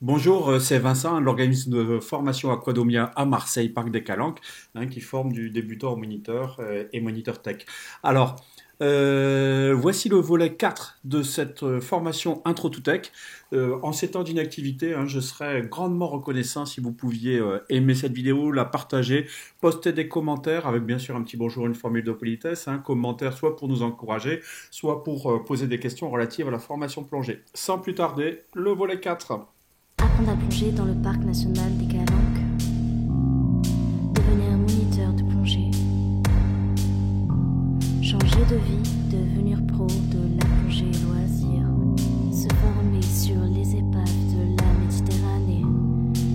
Bonjour, c'est Vincent, l'organisme de formation Aquadomia à Marseille, Parc des Calanques, qui forme du débutant au moniteur et moniteur tech. Alors, voici le volet 4 de cette formation Intro to Tech. En ces temps d'inactivité, je serais grandement reconnaissant si vous pouviez aimer cette vidéo, la partager, poster des commentaires avec bien sûr un petit bonjour, une formule de politesse, commentaires soit pour nous encourager, soit pour poser des questions relatives à la formation plongée. Sans plus tarder, le volet 4. Apprendre à plonger dans le parc national des Calanques. Devenir moniteur de plongée. Changer de vie, devenir pro de la plongée loisir. Se former sur les épaves de la Méditerranée.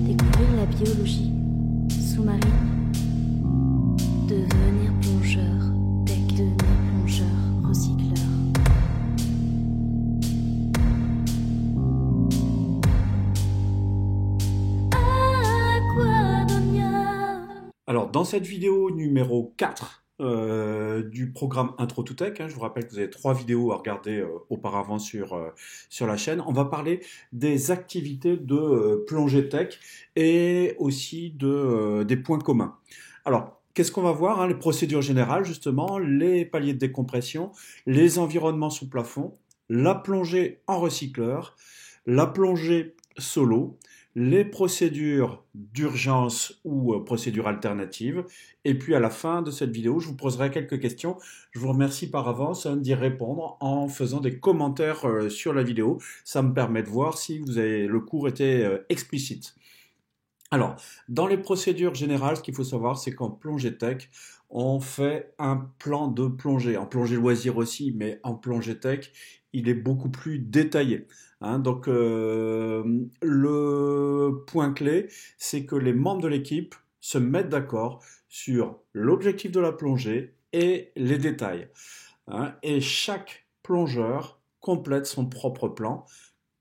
Découvrir la biologie sous-marine. Devenir plongeur, devenir plongeur, recycleur. Alors, dans cette vidéo numéro 4 du programme Intro to Tech, je vous rappelle que vous avez 3 vidéos à regarder auparavant sur la chaîne, on va parler des activités de plongée tech et aussi des points communs. Alors, qu'est-ce qu'on va voir, les procédures générales, justement, les paliers de décompression, les environnements sous plafond, la plongée en recycleur, la plongée solo, les procédures d'urgence ou procédures alternatives. Et puis à la fin de cette vidéo, je vous poserai quelques questions. Je vous remercie par avance d'y répondre en faisant des commentaires sur la vidéo. Ça me permet de voir si le cours était explicite. Alors, dans les procédures générales, ce qu'il faut savoir, c'est qu'en plongée tech, on fait un plan de plongée. En plongée loisir aussi, mais en plongée tech, il est beaucoup plus détaillé. Donc, le point clé, c'est que les membres de l'équipe se mettent d'accord sur l'objectif de la plongée et les détails. Et chaque plongeur complète son propre plan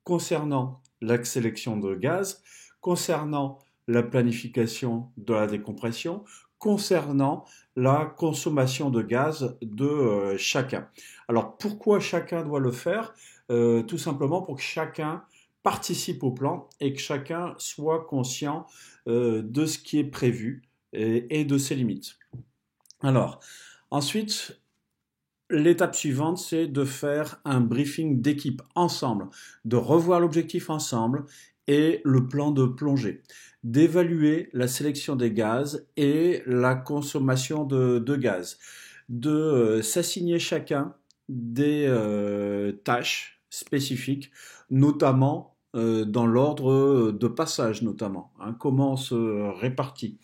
concernant la sélection de gaz, concernant la planification de la décompression, concernant la consommation de gaz de chacun. Alors pourquoi chacun doit le faire? Tout simplement pour que chacun participe au plan et que chacun soit conscient de ce qui est prévu et de ses limites. Alors, ensuite, l'étape suivante, c'est de faire un briefing d'équipe ensemble, de revoir l'objectif ensemble et le plan de plongée, d'évaluer la sélection des gaz et la consommation de gaz, de s'assigner chacun des tâches spécifiques, notamment dans l'ordre de passage, notamment, comment on se répartit.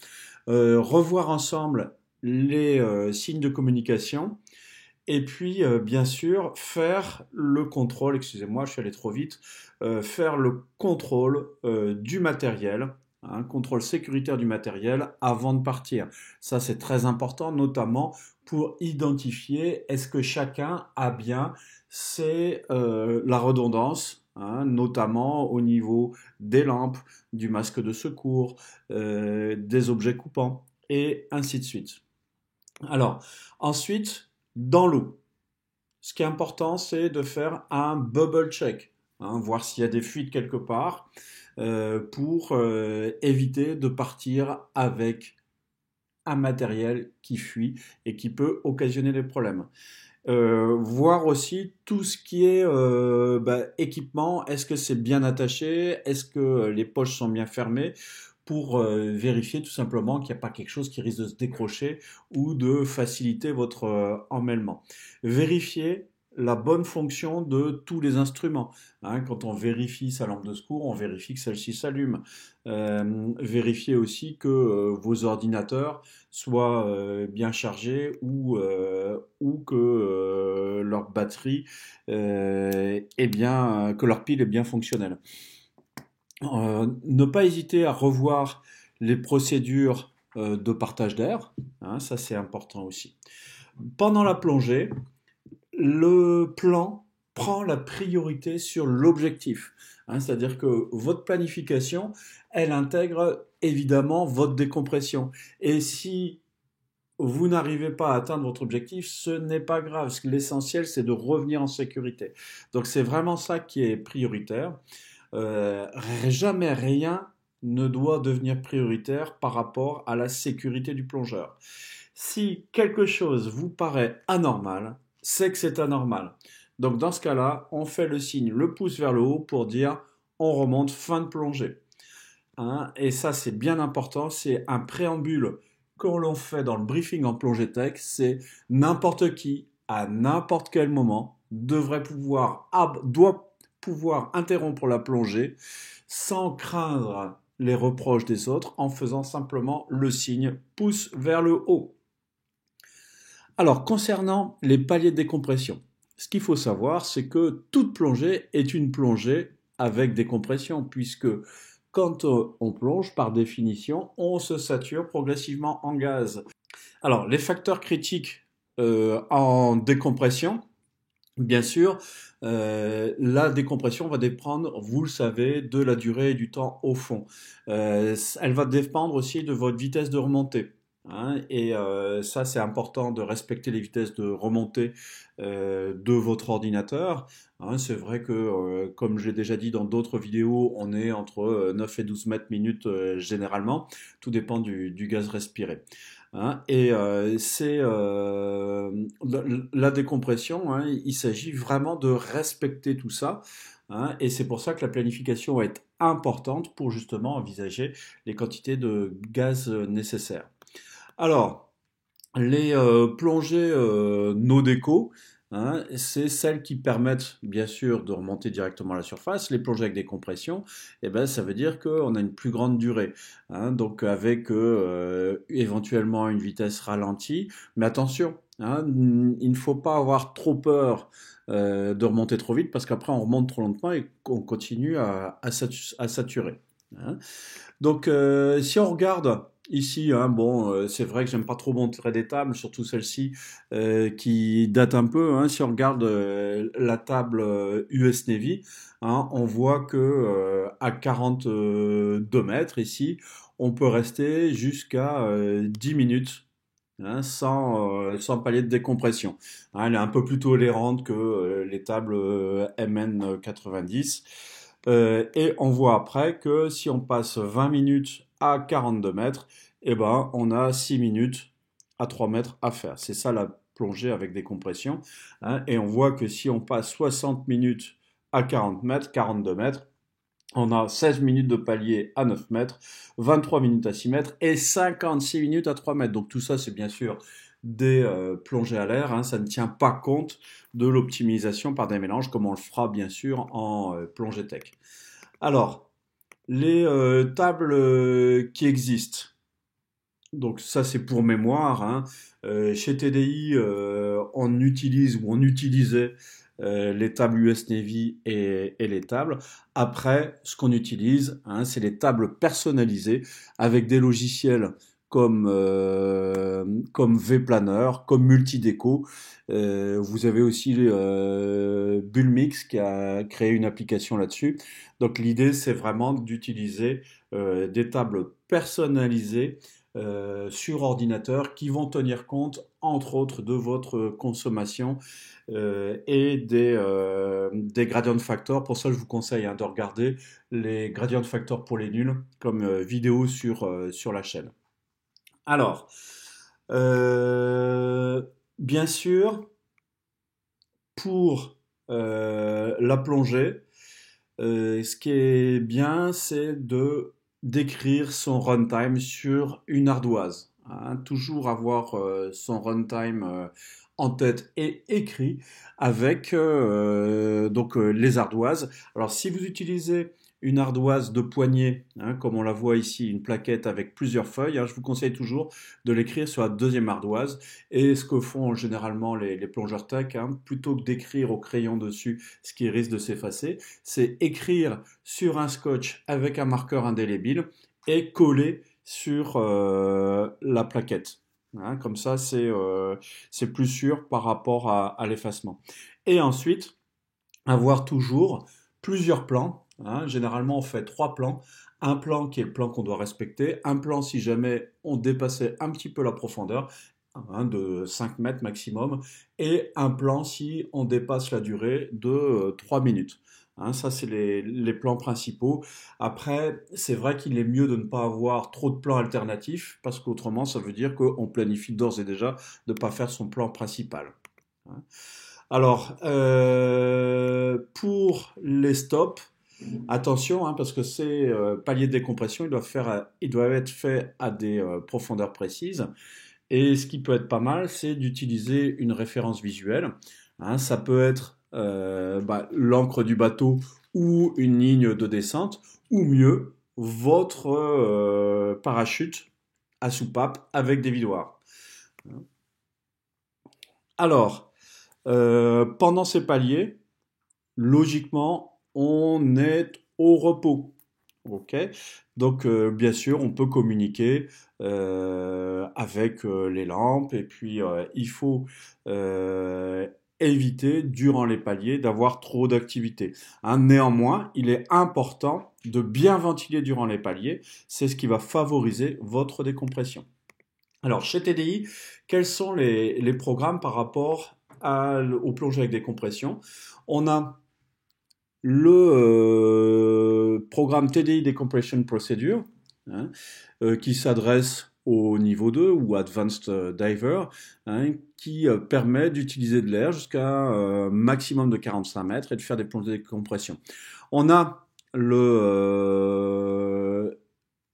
Revoir ensemble les signes de communication et puis, bien sûr, faire le contrôle, excusez-moi, je suis allé trop vite, faire le contrôle du matériel, contrôle sécuritaire du matériel avant de partir. Ça, c'est très important, notamment pour identifier est-ce que chacun a bien la redondance, notamment au niveau des lampes, du masque de secours, des objets coupants, et ainsi de suite. Alors, ensuite, dans l'eau, ce qui est important, c'est de faire un bubble check, voir s'il y a des fuites quelque part, pour éviter de partir avec un matériel qui fuit et qui peut occasionner des problèmes. Voir aussi tout ce qui est équipement, est-ce que c'est bien attaché, est-ce que les poches sont bien fermées, pour vérifier tout simplement qu'il n'y a pas quelque chose qui risque de se décrocher ou de faciliter votre emmêlement. Vérifier la bonne fonction de tous les instruments. Quand on vérifie sa lampe de secours, on vérifie que celle-ci s'allume. Vérifier aussi que vos ordinateurs soient bien chargés ou que leur batterie que leur pile est bien fonctionnelle. Ne pas hésiter à revoir les procédures de partage d'air, ça c'est important aussi. Pendant la plongée, le plan prend la priorité sur l'objectif, c'est-à-dire que votre planification, elle intègre évidemment votre décompression. Et si vous n'arrivez pas à atteindre votre objectif, ce n'est pas grave. L'essentiel, c'est de revenir en sécurité. Donc c'est vraiment ça qui est prioritaire. jamais rien ne doit devenir prioritaire par rapport à la sécurité du plongeur. Si quelque chose vous paraît anormal, c'est que c'est anormal. Donc dans ce cas-là, on fait le signe, le pouce vers le haut pour dire on remonte, fin de plongée. Hein, et ça, c'est bien important, c'est un préambule que l'on fait dans le briefing en plongée tech, c'est n'importe qui, à n'importe quel moment, doit pouvoir interrompre la plongée sans craindre les reproches des autres en faisant simplement le signe pouce vers le haut. Alors, concernant les paliers de décompression, ce qu'il faut savoir, c'est que toute plongée est une plongée avec décompression, puisque quand on plonge, par définition, on se sature progressivement en gaz. Alors, les facteurs critiques en décompression, bien sûr, la décompression va dépendre, vous le savez, de la durée et du temps au fond. Elle va dépendre aussi de votre vitesse de remontée. Hein, et ça, c'est important de respecter les vitesses de remontée de votre ordinateur. Hein, c'est vrai que, comme j'ai déjà dit dans d'autres vidéos, on est entre 9 et 12 mètres minutes généralement. Tout dépend du gaz respiré. Hein, et c'est la décompression, hein, il s'agit vraiment de respecter tout ça. Hein, et c'est pour ça que la planification va être importante pour justement envisager les quantités de gaz nécessaires. Alors, les plongées no déco, hein, c'est celles qui permettent bien sûr de remonter directement à la surface. Les plongées avec des compressions, eh ben, ça veut dire qu'on a une plus grande durée, hein, donc avec éventuellement une vitesse ralentie. Mais attention, hein, il ne faut pas avoir trop peur de remonter trop vite parce qu'après on remonte trop lentement et on continue à saturer. Hein. Donc, si on regarde ici, hein, bon, c'est vrai que j'aime pas trop montrer des tables, surtout celle-ci qui date un peu. Hein, si on regarde la table US Navy, hein, on voit que à 42 mètres ici, on peut rester jusqu'à 10 minutes. Hein, sans palier de décompression. Hein, elle est un peu plus tolérante que les tables MN90. Et on voit après que si on passe 20 minutes à 42 mètres, eh ben, on a 6 minutes à 3 mètres à faire. C'est ça la plongée avec des compressions. Hein, et on voit que si on passe 60 minutes à 40 mètres, 42 mètres, on a 16 minutes de palier à 9 mètres, 23 minutes à 6 mètres et 56 minutes à 3 mètres. Donc tout ça, c'est bien sûr des plongées à l'air. Hein, ça ne tient pas compte de l'optimisation par des mélanges comme on le fera bien sûr en plongée tech. Alors, les tables qui existent. Donc ça c'est pour mémoire. Hein. Chez TDI, on utilise ou on utilisait les tables US Navy et les tables. Après, ce qu'on utilise, hein, c'est les tables personnalisées avec des logiciels comme vPlanner, comme Multideco. Vous avez aussi Bullmix qui a créé une application là-dessus. Donc l'idée, c'est vraiment d'utiliser des tables personnalisées sur ordinateur qui vont tenir compte, entre autres, de votre consommation et des gradient factors. Pour ça, je vous conseille hein, de regarder les gradient factors pour les nuls comme vidéo sur la chaîne. Alors, bien sûr, pour la plongée, ce qui est bien, c'est d'écrire son runtime sur une ardoise. Hein, toujours avoir son runtime en tête et écrit avec les ardoises. Alors si vous utilisez une ardoise de poignée, hein, comme on la voit ici, une plaquette avec plusieurs feuilles, hein, je vous conseille toujours de l'écrire sur la deuxième ardoise. Et ce que font généralement les plongeurs tech, hein, plutôt que d'écrire au crayon dessus, ce qui risque de s'effacer, c'est écrire sur un scotch avec un marqueur indélébile et coller sur la plaquette. Hein, comme ça, c'est plus sûr par rapport à l'effacement. Et ensuite, avoir toujours plusieurs plans. Hein, généralement, on fait 3 plans. Un plan qui est le plan qu'on doit respecter. Un plan si jamais on dépassait un petit peu la profondeur, hein, de 5 mètres maximum. Et un plan si on dépasse la durée de 3 minutes. Ça, c'est les plans principaux. Après, c'est vrai qu'il est mieux de ne pas avoir trop de plans alternatifs, parce qu'autrement, ça veut dire qu'on planifie d'ores et déjà de ne pas faire son plan principal. Hein. Alors, pour les stops, attention, parce que ces paliers de décompression, ils doivent être faits à des profondeurs précises. Et ce qui peut être pas mal, c'est d'utiliser une référence visuelle. Ça peut être l'encre du bateau ou une ligne de descente, ou mieux, votre parachute à soupape avec des vidoirs. Alors, pendant ces paliers, logiquement, on est au repos. Ok, donc bien sûr, on peut communiquer avec les lampes et puis il faut éviter durant les paliers d'avoir trop d'activité. Néanmoins, il est important de bien ventiler durant les paliers, c'est ce qui va favoriser votre décompression. Alors chez TDI, quels sont les programmes par rapport au plongée avec décompression? On a le programme TDI Decompression Procedure, qui s'adresse au niveau 2 ou Advanced Diver, qui permet d'utiliser de l'air jusqu'à un maximum de 45 mètres et de faire des plongées de décompression. On a le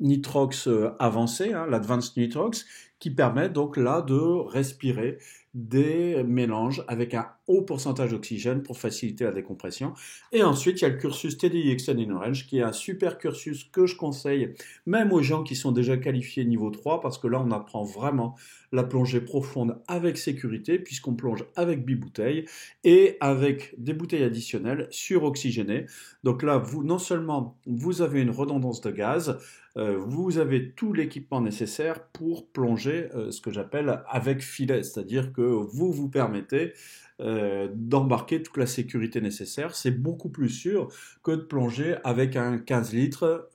nitrox avancé, l'Advanced Nitrox, qui permet donc là de respirer des mélanges avec un haut pourcentage d'oxygène pour faciliter la décompression. Et ensuite, il y a le cursus TDI Extended Range, qui est un super cursus que je conseille même aux gens qui sont déjà qualifiés niveau 3, parce que là, on apprend vraiment la plongée profonde avec sécurité, puisqu'on plonge avec bibouteilles et avec des bouteilles additionnelles suroxygénées. Donc là, non seulement vous avez une redondance de gaz, vous avez tout l'équipement nécessaire pour plonger ce que j'appelle avec filet, c'est-à-dire que vous vous permettez d'embarquer toute la sécurité nécessaire. C'est beaucoup plus sûr que de plonger avec un 15 litres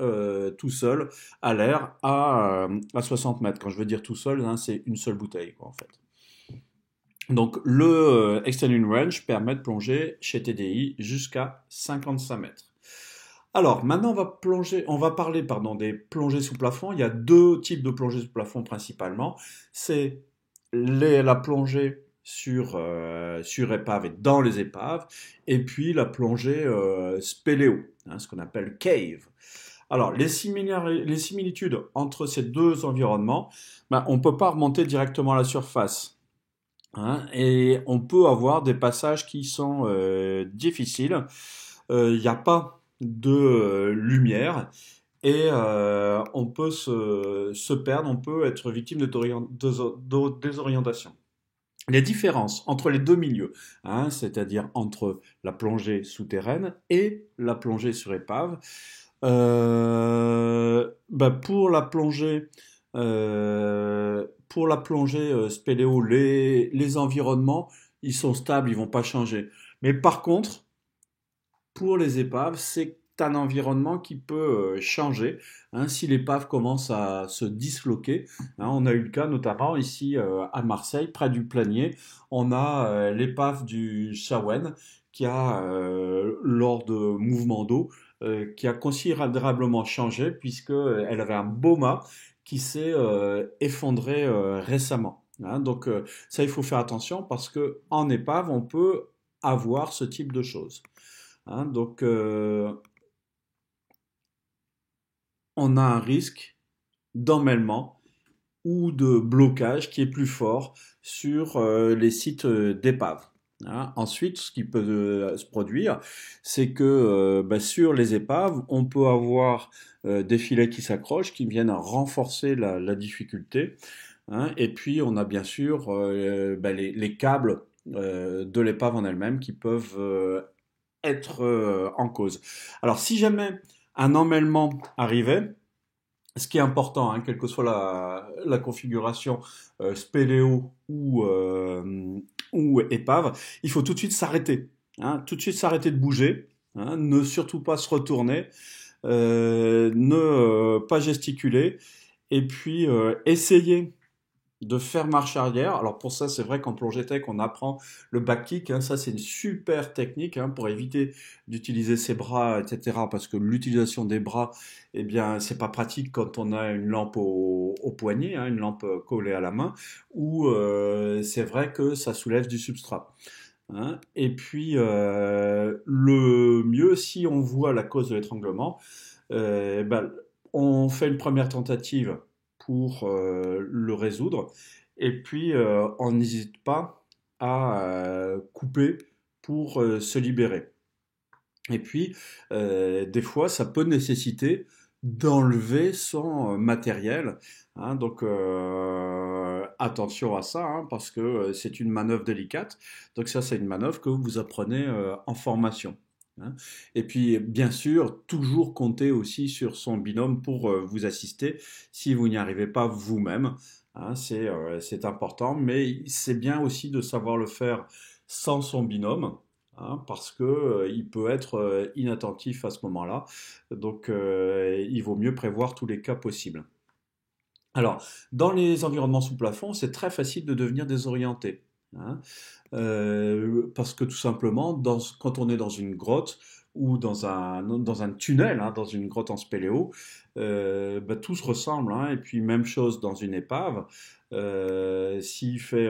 tout seul à l'air à 60 mètres. Quand je veux dire tout seul, c'est une seule bouteille, en fait. Donc le Extended Range permet de plonger chez TDI jusqu'à 55 mètres. Alors, maintenant, on va parler des plongées sous plafond. Il y a deux types de plongées sous plafond principalement. C'est la plongée sur épave et dans les épaves, et puis la plongée spéléo, ce qu'on appelle cave. Alors, les similitudes entre ces deux environnements, on ne peut pas remonter directement à la surface. Et on peut avoir des passages qui sont difficiles. Il n'y a pas de lumière et on peut se perdre, on peut être victime de désorientation. Les différences entre les deux milieux, c'est-à-dire entre la plongée souterraine et la plongée sur épave, pour la plongée spéléo, les environnements, ils sont stables, ils vont pas changer. Mais par contre, pour les épaves, c'est un environnement qui peut changer si l'épave commence à se disloquer. On a eu le cas notamment ici à Marseille, près du Planier. On a l'épave du Chawen qui a, lors de mouvements d'eau, qui a considérablement changé puisqu'elle avait un beau mât qui s'est effondré récemment. Donc ça, il faut faire attention parce qu'en épave, on peut avoir ce type de choses. Donc, on a un risque d'emmêlement ou de blocage qui est plus fort sur les sites d'épave. Ensuite, ce qui peut se produire, c'est que sur les épaves, on peut avoir des filets qui s'accrochent, qui viennent renforcer la difficulté. Et puis, on a bien sûr les câbles de l'épave en elle-même qui peuvent être en cause. Alors, si jamais un emmêlement arrivait, ce qui est important, quelle que soit la configuration spéléo ou épave, il faut tout de suite s'arrêter. Tout de suite s'arrêter de bouger, ne surtout pas se retourner, ne pas gesticuler, et puis essayer de faire marche arrière. Alors pour ça, c'est vrai qu'en plongée tech, on apprend le back kick, hein. Ça, c'est une super technique, hein, pour éviter d'utiliser ses bras, etc. Parce que l'utilisation des bras, eh bien, c'est pas pratique quand on a une lampe au poignet, hein, une lampe collée à la main, ou c'est vrai que ça soulève du substrat, hein. Et puis, le mieux, si on voit la cause de l'étranglement, ben, on fait une première tentative pour le résoudre, et puis on n'hésite pas à couper pour se libérer. Et puis, des fois, ça peut nécessiter d'enlever son matériel, hein. Donc, attention à ça, hein, parce que c'est une manœuvre délicate. Donc ça, c'est une manœuvre que vous apprenez en formation, hein. Et puis, bien sûr, toujours compter aussi sur son binôme pour vous assister si vous n'y arrivez pas vous-même, hein. C'est important, mais c'est bien aussi de savoir le faire sans son binôme, hein, parce que il peut être inattentif à ce moment-là. Donc, il vaut mieux prévoir tous les cas possibles. Alors, dans les environnements sous plafond, c'est très facile de devenir désorienté, hein. Parce que tout simplement, quand on est dans une grotte ou dans un tunnel, hein, dans une grotte en spéléo, bah, tout se ressemble, hein. Et puis même chose dans une épave, s'il fait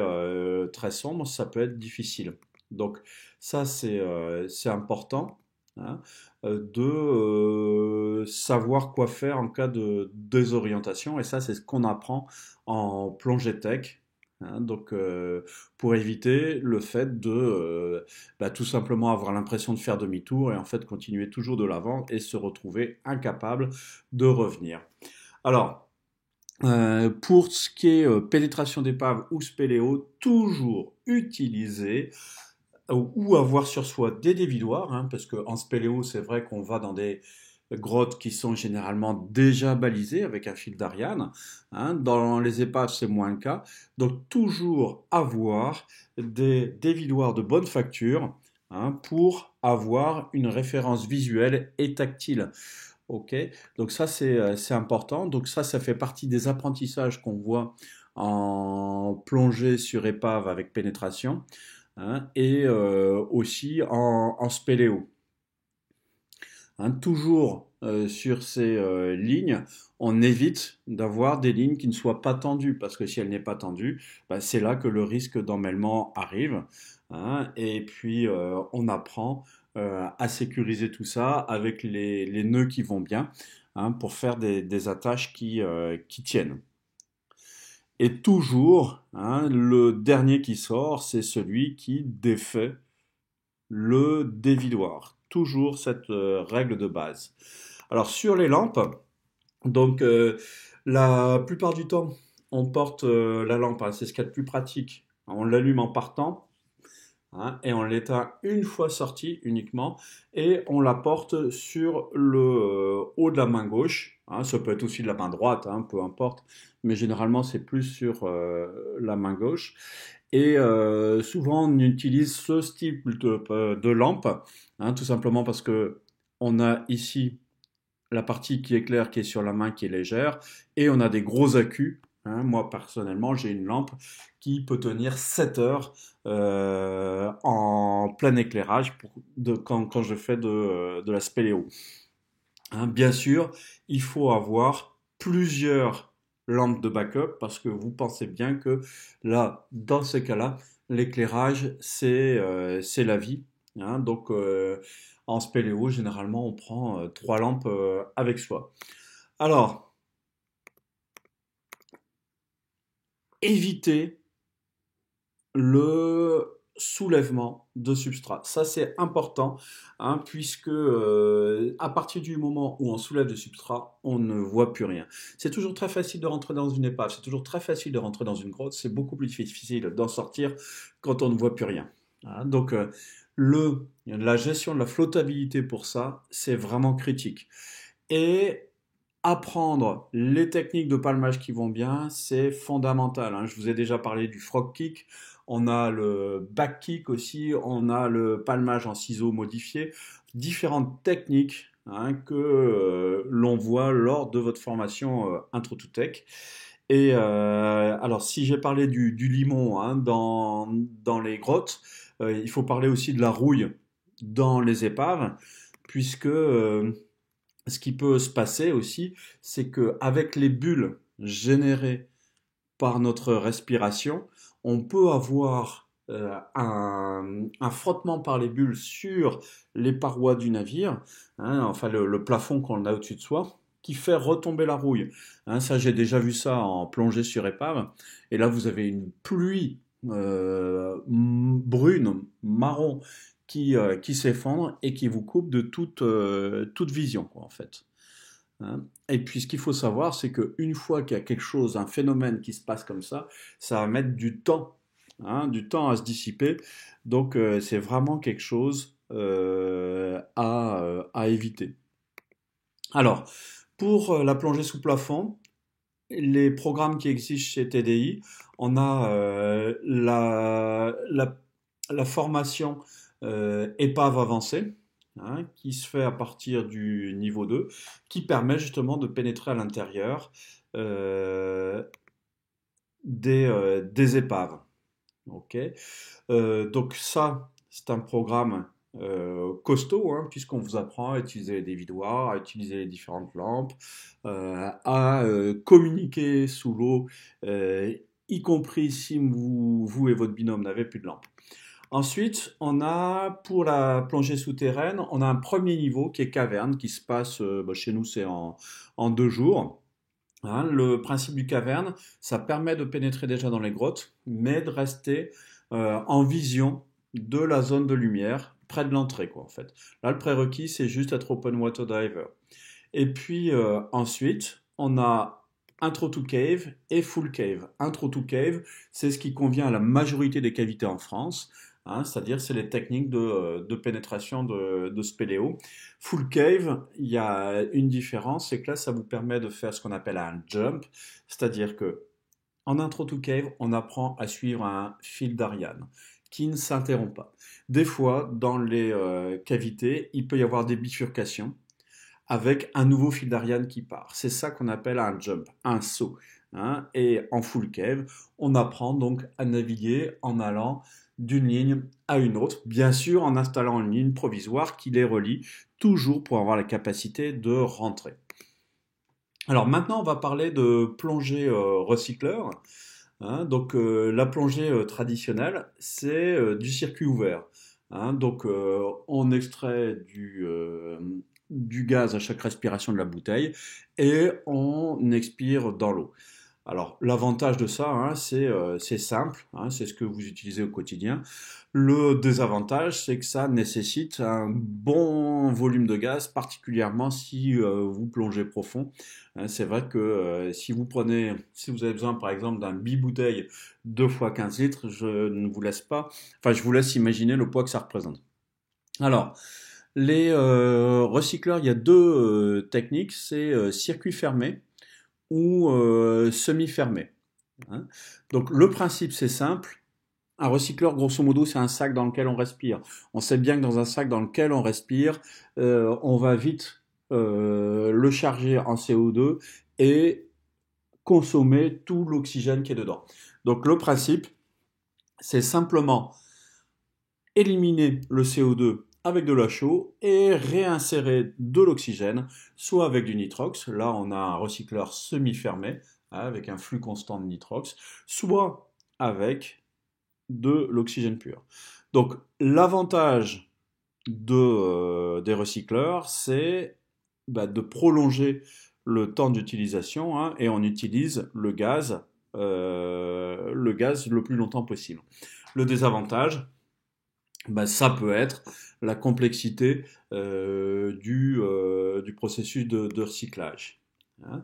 très sombre, ça peut être difficile. Donc ça, c'est important, hein, de savoir quoi faire en cas de désorientation. Et ça, c'est ce qu'on apprend en plongée tech, hein. Donc, pour éviter le fait de bah, tout simplement avoir l'impression de faire demi-tour et en fait continuer toujours de l'avant et se retrouver incapable de revenir. Alors, pour ce qui est pénétration d'épave ou spéléo, toujours utiliser ou avoir sur soi des dévidoirs, hein, parce qu'en spéléo, c'est vrai qu'on va dans des grottes qui sont généralement déjà balisées avec un fil d'Ariane, hein. Dans les épaves, c'est moins le cas. Donc, toujours avoir des dévidoirs de bonne facture, hein, pour avoir une référence visuelle et tactile. Ok, donc ça c'est important. Donc ça fait partie des apprentissages qu'on voit en plongée sur épave avec pénétration, hein, et aussi en spéléo, hein. Toujours sur ces lignes, on évite d'avoir des lignes qui ne soient pas tendues, parce que si elle n'est pas tendue, bah, c'est là que le risque d'emmêlement arrive, hein. Et puis on apprend à sécuriser tout ça avec les nœuds qui vont bien, hein, pour faire des attaches qui tiennent. Et toujours, hein, le dernier qui sort, c'est celui qui défait le dévidoir. Toujours cette règle de base. Alors sur les lampes, donc la plupart du temps, on porte la lampe, hein, c'est ce qu'il y a de plus pratique. On l'allume en partant, hein, et on l'éteint une fois sorti uniquement, et on la porte sur le haut de la main gauche, hein. Ça peut être aussi de la main droite, hein, peu importe, mais généralement c'est plus sur la main gauche. Et souvent on utilise ce type de lampe, hein, tout simplement parce que on a ici la partie qui est claire qui est sur la main qui est légère, et on a des gros accus, hein. Moi personnellement j'ai une lampe qui peut tenir 7 heures en plein éclairage quand je fais de la spéléo, hein. Bien sûr, il faut avoir plusieurs lampes de backup, parce que vous pensez bien que là, dans ces cas-là, l'éclairage, c'est la vie, hein. Donc, en spéléo, généralement, on prend 3 lampes avec soi. Alors, évitez le soulèvement de substrat. Ça, c'est important, hein, puisque à partir du moment où on soulève le substrat, on ne voit plus rien. C'est toujours très facile de rentrer dans une épave, c'est toujours très facile de rentrer dans une grotte, c'est beaucoup plus difficile d'en sortir quand on ne voit plus rien, hein. Donc, la gestion de la flottabilité pour ça, c'est vraiment critique. Et apprendre les techniques de palmage qui vont bien, c'est fondamental, hein. Je vous ai déjà parlé du frog kick, on a le back kick aussi, on a le palmage en ciseaux modifié, différentes techniques, hein, que l'on voit lors de votre formation Intro to Tech. Et alors, si j'ai parlé du limon hein, dans les grottes, il faut parler aussi de la rouille dans les épaves, puisque ce qui peut se passer aussi, c'est que avec les bulles générées par notre respiration, on peut avoir un frottement par les bulles sur les parois du navire, hein, enfin le plafond qu'on a au-dessus de soi, qui fait retomber la rouille. Hein, ça, j'ai déjà vu ça en plongée sur épave. Et là, vous avez une pluie brune, marron, qui s'effondre et qui vous coupe de toute vision, quoi, en fait. Hein. Et puis ce qu'il faut savoir, c'est qu'une fois qu'il y a quelque chose, un phénomène qui se passe comme ça va mettre du temps à se dissiper. Donc c'est vraiment quelque chose à éviter. Alors, pour la plongée sous plafond, les programmes qui existent chez TDI, on a la formation épave avancée, hein, qui se fait à partir du niveau 2, qui permet justement de pénétrer à l'intérieur euh, des épaves. Ok. Donc ça, c'est un programme costaud, hein, puisqu'on vous apprend à utiliser les dévidoirs, à utiliser les différentes lampes, à communiquer sous l'eau, y compris si vous et votre binôme n'avez plus de lampe. Ensuite, on a pour la plongée souterraine, on a un premier niveau qui est caverne, qui se passe, chez nous c'est en 2 jours. Hein. Le principe du caverne, ça permet de pénétrer déjà dans les grottes, mais de rester en vision de la zone de lumière, près de l'entrée, quoi, en fait. Là, le prérequis, c'est juste être open water diver. Et puis ensuite, on a intro to cave et full cave. Intro to cave, c'est ce qui convient à la majorité des cavités en France. Hein, c'est-à-dire c'est les techniques de pénétration de spéléo. Full cave, il y a une différence, c'est que là, ça vous permet de faire ce qu'on appelle un jump, c'est-à-dire que en intro to cave, on apprend à suivre un fil d'Ariane qui ne s'interrompt pas. Des fois, dans les cavités, il peut y avoir des bifurcations avec un nouveau fil d'Ariane qui part. C'est ça qu'on appelle un jump, un saut. Hein. Et en full cave, on apprend donc à naviguer en allant d'une ligne à une autre, bien sûr en installant une ligne provisoire qui les relie, toujours pour avoir la capacité de rentrer. Alors maintenant, on va parler de plongée recycleur. Hein. Donc la plongée traditionnelle, c'est du circuit ouvert. Hein. Donc on extrait du gaz à chaque respiration de la bouteille et on expire dans l'eau. Alors, l'avantage de ça, hein, c'est simple, hein, c'est ce que vous utilisez au quotidien. Le désavantage, c'est que ça nécessite un bon volume de gaz, particulièrement si vous plongez profond. Hein, c'est vrai que si vous avez besoin par exemple d'un bibouteille 2 fois 15 litres, je vous laisse imaginer le poids que ça représente. Alors, les recycleurs, il y a deux techniques, c'est circuit fermé ou semi-fermé. Hein. Donc le principe c'est simple. Un recycleur, grosso modo, c'est un sac dans lequel on respire. On sait bien que dans un sac dans lequel on respire, on va vite le charger en CO2 et consommer tout l'oxygène qui est dedans. Donc le principe, c'est simplement éliminer le CO2 avec de l'eau chaude et réinsérer de l'oxygène, soit avec du nitrox, là on a un recycleur semi-fermé, avec un flux constant de nitrox, soit avec de l'oxygène pur. Donc l'avantage des recycleurs, c'est de prolonger le temps d'utilisation, hein, et on utilise le gaz le plus longtemps possible. Le désavantage, ça peut être la complexité du processus de recyclage. Hein.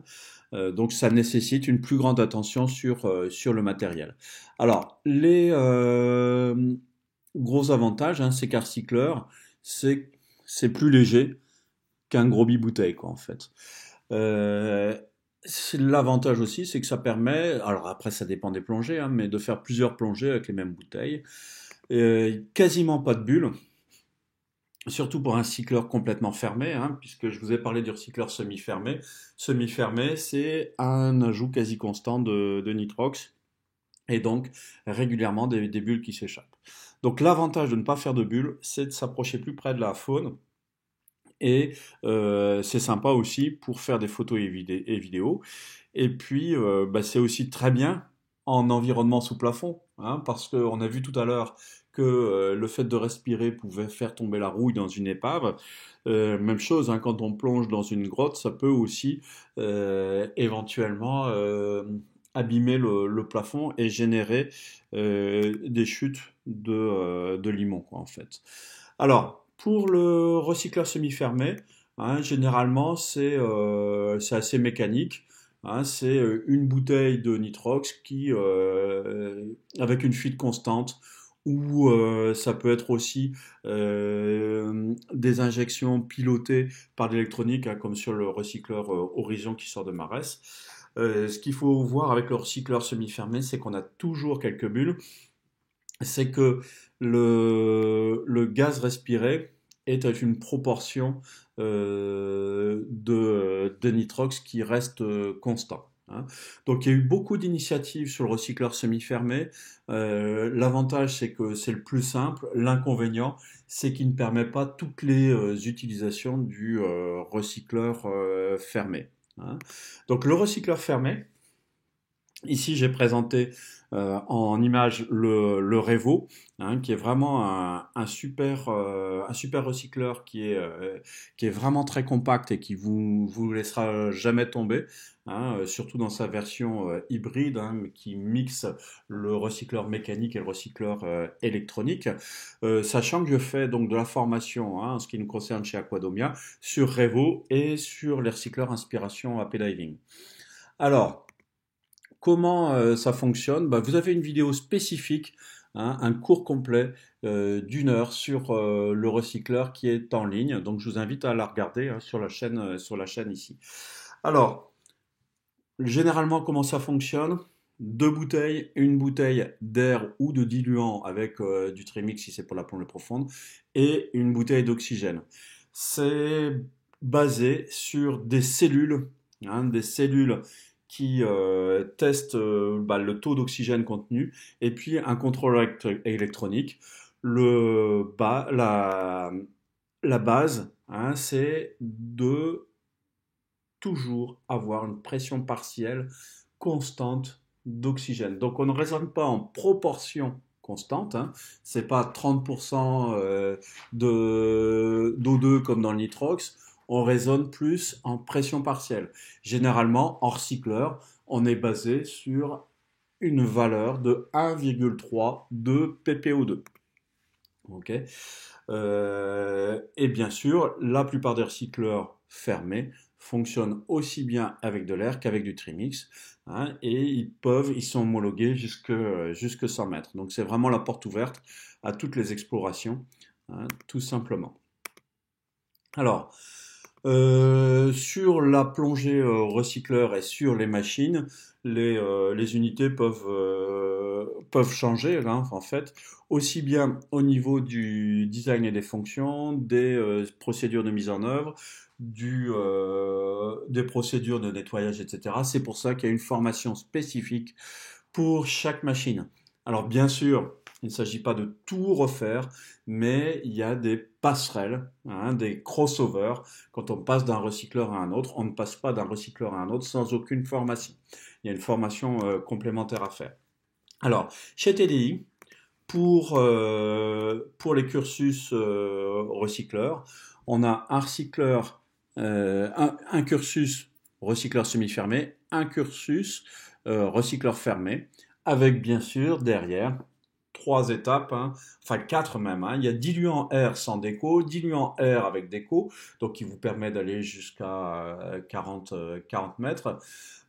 Donc ça nécessite une plus grande attention sur le matériel. Alors, les gros avantages, hein, c'est qu'un recycleur, c'est plus léger qu'un gros bibouteille, quoi, en fait. L'avantage aussi, c'est que ça permet, alors après ça dépend des plongées, hein, mais de faire plusieurs plongées avec les mêmes bouteilles. Quasiment pas de bulles. surtout pour un recycleur complètement fermé, hein, puisque je vous ai parlé du recycleur semi-fermé. Semi-fermé, c'est un ajout quasi constant de nitrox et donc régulièrement des bulles qui s'échappent. Donc l'avantage de ne pas faire de bulles, c'est de s'approcher plus près de la faune. Et c'est sympa aussi pour faire des photos et vidéos. Et puis, c'est aussi très bien en environnement sous plafond, hein, parce qu'on a vu tout à l'heure que le fait de respirer pouvait faire tomber la rouille dans une épave. Même chose, hein, quand on plonge dans une grotte, ça peut aussi éventuellement abîmer le plafond et générer des chutes de limon, quoi, en fait. Alors, pour le recycleur semi-fermé, hein, généralement, c'est assez mécanique. Hein, c'est une bouteille de nitrox avec une fuite constante, ou ça peut être aussi des injections pilotées par l'électronique, hein, comme sur le recycleur Horizon qui sort de Marès. Ce qu'il faut voir avec le recycleur semi-fermé, c'est qu'on a toujours quelques bulles. C'est que le gaz respiré est à une proportion de nitrox qui reste constant, hein. Donc il y a eu beaucoup d'initiatives sur le recycleur semi-fermé. L'avantage, c'est que c'est le plus simple. L'inconvénient, c'est qu'il ne permet pas toutes les utilisations du recycleur fermé, hein. Donc le recycleur fermé, ici, j'ai présenté en image le Revo, hein, qui est vraiment un super recycleur qui est vraiment très compact et qui vous laissera jamais tomber, hein, surtout dans sa version hybride, hein, qui mixe le recycleur mécanique et le recycleur électronique. Sachant que je fais donc de la formation, hein, en ce qui nous concerne chez Aquadomia, sur Revo et sur les recycleurs inspiration AP Diving. Alors, comment ça fonctionne? Vous avez une vidéo spécifique, hein, un cours complet d'une heure sur le recycleur qui est en ligne. Donc je vous invite à la regarder, hein, sur la chaîne ici. Alors, généralement, comment ça fonctionne? Deux bouteilles, une bouteille d'air ou de diluant avec du trimix si c'est pour la plongée profonde, et une bouteille d'oxygène. C'est basé sur des cellules, hein, qui testent le taux d'oxygène contenu, et puis un contrôleur électronique. La base, hein, c'est de toujours avoir une pression partielle constante d'oxygène. Donc on ne raisonne pas en proportion constante, hein. C'est pas 30% d'O2 comme dans le nitrox. On raisonne plus en pression partielle. Généralement, en recycleur, on est basé sur une valeur de 1,3 de ppO2. Ok. Et bien sûr, la plupart des recycleurs fermés fonctionnent aussi bien avec de l'air qu'avec du trimix, hein, et ils sont homologués jusque 100 mètres. Donc c'est vraiment la porte ouverte à toutes les explorations, hein, tout simplement. Alors, sur la plongée recycleur et sur les machines, les unités peuvent changer, hein, en fait, aussi bien au niveau du design et des fonctions, des procédures de mise en œuvre, des procédures de nettoyage, etc. C'est pour ça qu'il y a une formation spécifique pour chaque machine. Alors bien sûr, il ne s'agit pas de tout refaire, mais il y a des passerelles, hein, des crossovers. Quand on passe d'un recycleur à un autre, on ne passe pas d'un recycleur à un autre sans aucune formation. Il y a une formation complémentaire à faire. Alors, chez TDI, pour les cursus recycleurs, on a un recycleur, un cursus recycleur semi-fermé, un cursus recycleur fermé, avec bien sûr derrière 3 étapes, hein, enfin 4 même, hein. Il y a diluant air sans déco, diluant air avec déco, donc qui vous permet d'aller jusqu'à 40 mètres.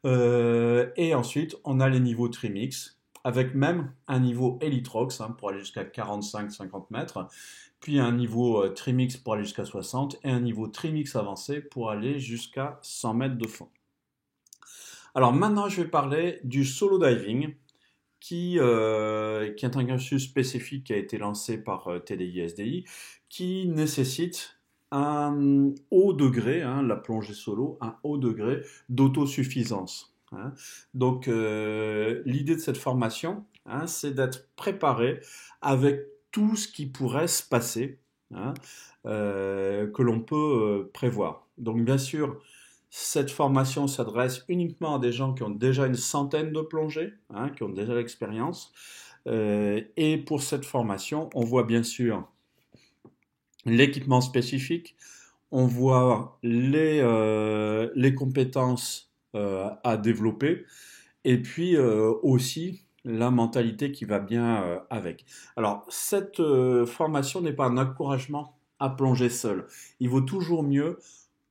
Et ensuite, on a les niveaux trimix, avec même un niveau Elytrox, hein, pour aller jusqu'à 45-50 mètres, puis un niveau trimix pour aller jusqu'à 60, et un niveau trimix avancé pour aller jusqu'à 100 mètres de fond. Alors maintenant, je vais parler du solo diving, qui est un cursus spécifique qui a été lancé par TDI SDI, qui nécessite un haut degré, hein, la plongée solo, un haut degré d'autosuffisance. Hein. Donc, l'idée de cette formation, hein, c'est d'être préparé avec tout ce qui pourrait se passer, hein, que l'on peut prévoir. Donc, bien sûr, cette formation s'adresse uniquement à des gens qui ont déjà une centaine de plongées, hein, qui ont déjà l'expérience. Et pour cette formation, on voit bien sûr l'équipement spécifique, on voit les compétences à développer, et puis aussi la mentalité qui va bien avec. Alors, cette formation n'est pas un encouragement à plonger seul. Il vaut toujours mieux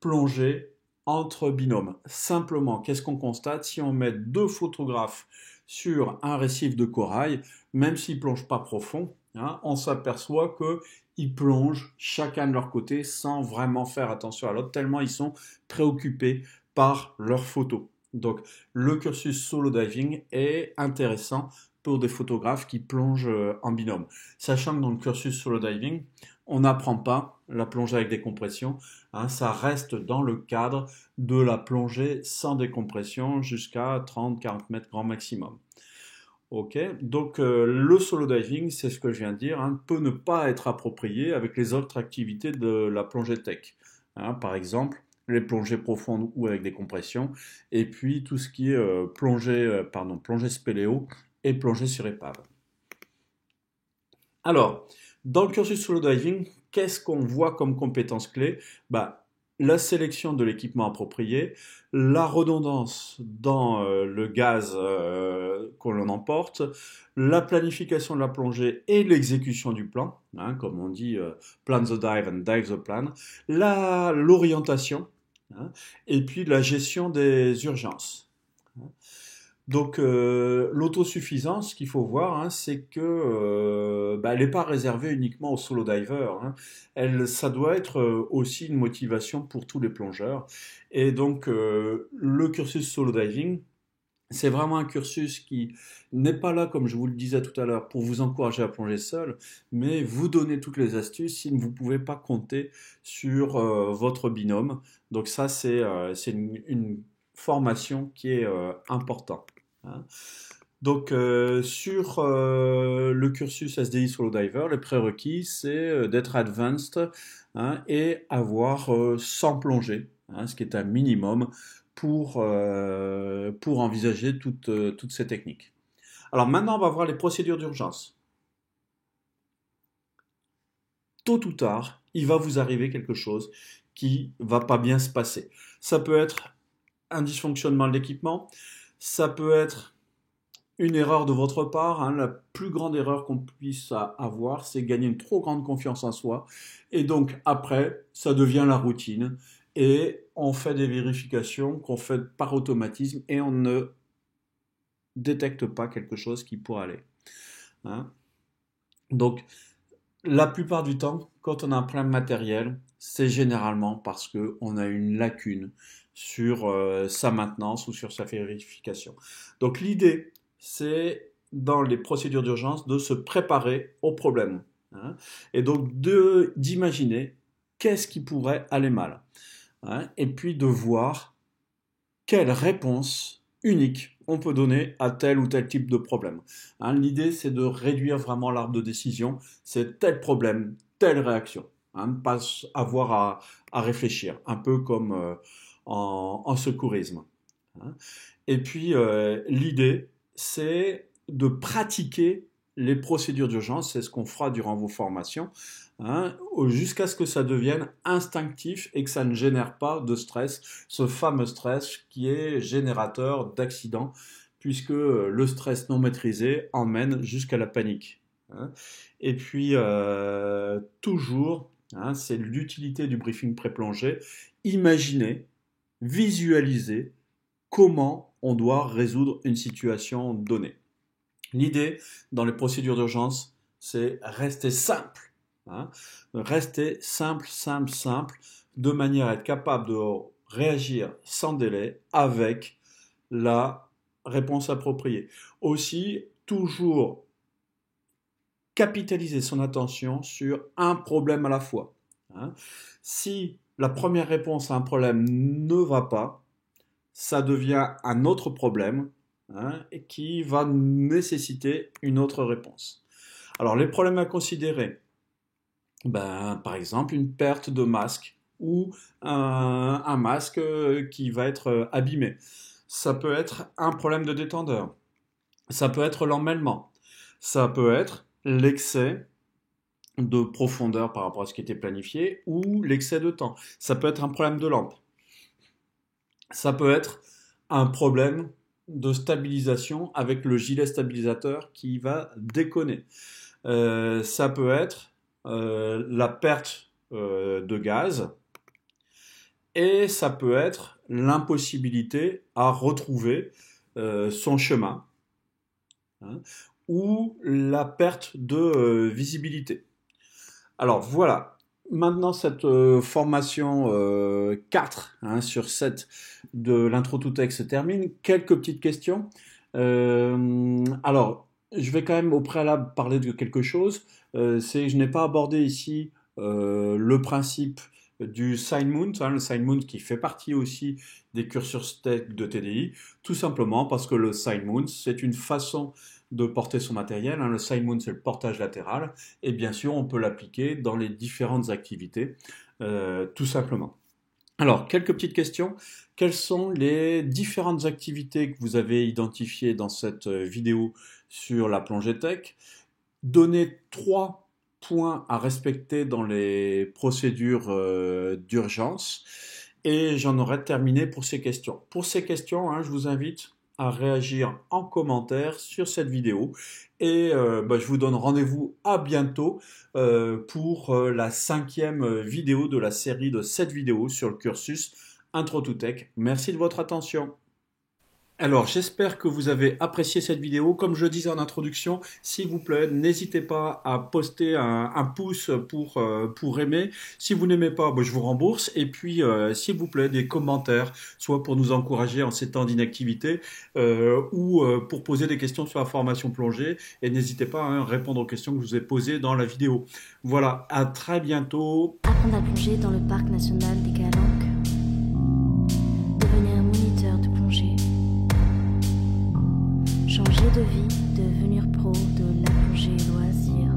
plonger entre binômes. Simplement, qu'est-ce qu'on constate? Si on met deux photographes sur un récif de corail, même s'ils ne plongent pas profond, hein, on s'aperçoit qu'ils plongent chacun de leur côté sans vraiment faire attention à l'autre, tellement ils sont préoccupés par leurs photos. Donc, le cursus solo diving est intéressant pour des photographes qui plongent en binôme. Sachant que dans le cursus solo diving, on n'apprend pas la plongée avec décompression, hein, ça reste dans le cadre de la plongée sans décompression jusqu'à 30-40 mètres grand maximum. Ok, donc le solo diving, c'est ce que je viens de dire, hein, peut ne pas être approprié avec les autres activités de la plongée tech. Hein, par exemple, les plongées profondes ou avec des compressions, et puis tout ce qui est plongée spéléo et plongée sur épave. Alors, dans le cursus solo diving, qu'est-ce qu'on voit comme compétences clés? La sélection de l'équipement approprié, la redondance dans le gaz qu'on emporte, la planification de la plongée et l'exécution du plan, hein, comme on dit plan the dive and dive the plan, l'orientation, hein, et puis la gestion des urgences. Donc l'autosuffisance, ce qu'il faut voir, hein, c'est que elle n'est pas réservée uniquement aux solo divers. Hein. Ça doit être aussi une motivation pour tous les plongeurs. Et donc le cursus solo diving, c'est vraiment un cursus qui n'est pas là, comme je vous le disais tout à l'heure, pour vous encourager à plonger seul, mais vous donner toutes les astuces si vous ne pouvez pas compter sur votre binôme. Donc ça, c'est une formation qui est importante. Hein. Donc sur le cursus SDI Solo Diver, le prérequis c'est d'être advanced, hein, et avoir 100 plongées, hein, ce qui est un minimum pour envisager toutes ces techniques. Alors maintenant on va voir les procédures d'urgence. Tôt ou tard, il va vous arriver quelque chose qui va pas bien se passer. Ça peut être un dysfonctionnement de l'équipement, ça peut être une erreur de votre part, hein. La plus grande erreur qu'on puisse avoir, c'est gagner une trop grande confiance en soi. Et donc après, ça devient la routine. Et on fait des vérifications qu'on fait par automatisme et on ne détecte pas quelque chose qui pourrait aller. Hein. Donc, la plupart du temps, quand on a un problème matériel, c'est généralement parce qu'on a une lacune sur sa maintenance ou sur sa vérification. Donc l'idée, c'est dans les procédures d'urgence de se préparer au problème. Hein, et donc d'imaginer qu'est-ce qui pourrait aller mal. Hein, et puis de voir quelle réponse unique on peut donner à tel ou tel type de problème. Hein, l'idée, c'est de réduire vraiment l'arbre de décision. C'est tel problème, telle réaction. Hein, pas avoir à réfléchir, un peu comme en secourisme. Hein. Et puis, l'idée, c'est de pratiquer les procédures d'urgence, c'est ce qu'on fera durant vos formations, hein, jusqu'à ce que ça devienne instinctif et que ça ne génère pas de stress, ce fameux stress qui est générateur d'accidents, puisque le stress non maîtrisé emmène jusqu'à la panique. Hein. Et puis, toujours, hein, c'est l'utilité du briefing pré-plongée, imaginer, visualiser comment on doit résoudre une situation donnée. L'idée dans les procédures d'urgence, c'est rester simple. Hein, rester simple, de manière à être capable de réagir sans délai avec la réponse appropriée. Aussi, toujours capitaliser son attention sur un problème à la fois. Si la première réponse à un problème ne va pas, ça devient un autre problème et qui va nécessiter une autre réponse. Alors les problèmes à considérer, par exemple une perte de masque ou un masque qui va être abîmé. Ça peut être un problème de détendeur. Ça peut être l'emmêlement. Ça peut être l'excès de profondeur par rapport à ce qui était planifié ou l'excès de temps. Ça peut être un problème de lampe. Ça peut être un problème de stabilisation avec le gilet stabilisateur qui va déconner. Ça peut être la perte de gaz et ça peut être l'impossibilité à retrouver son chemin ou la perte de visibilité. Alors voilà, maintenant cette formation 4 sur 7 de l'intro to tech se termine. Quelques petites questions. Alors, je vais quand même au préalable parler de quelque chose. C'est que je n'ai pas abordé ici le principe du sign mount, le sign mount qui fait partie aussi des cursus tech de TDI, tout simplement parce que le sign mount, c'est une façon de porter son matériel. Le sign mount, c'est le portage latéral, et bien sûr, on peut l'appliquer dans les différentes activités, tout simplement. Alors, quelques petites questions. Quelles sont les différentes activités que vous avez identifiées dans cette vidéo sur la plongée tech? Donnez 3 points à respecter dans les procédures d'urgence et j'en aurai terminé pour ces questions. Pour ces questions, je vous invite à réagir en commentaire sur cette vidéo et je vous donne rendez-vous à bientôt pour la 5e vidéo de la série de 7 vidéos sur le cursus Intro to Tech. Merci de votre attention. Alors, j'espère que vous avez apprécié cette vidéo. Comme je disais en introduction, s'il vous plaît, n'hésitez pas à poster un pouce pour aimer. Si vous n'aimez pas, je vous rembourse. Et puis, s'il vous plaît, des commentaires, soit pour nous encourager en ces temps d'inactivité ou pour poser des questions sur la formation plongée. Et n'hésitez pas à répondre aux questions que je vous ai posées dans la vidéo. Voilà, à très bientôt. Apprendre à plonger dans le parc national des Calanques. Devenir moniteur de plongée. Changer de vie, devenir pro de la plongée loisir,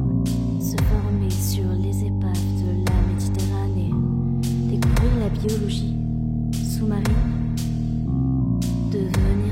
se former sur les épaves de la Méditerranée, découvrir la biologie sous-marine, devenir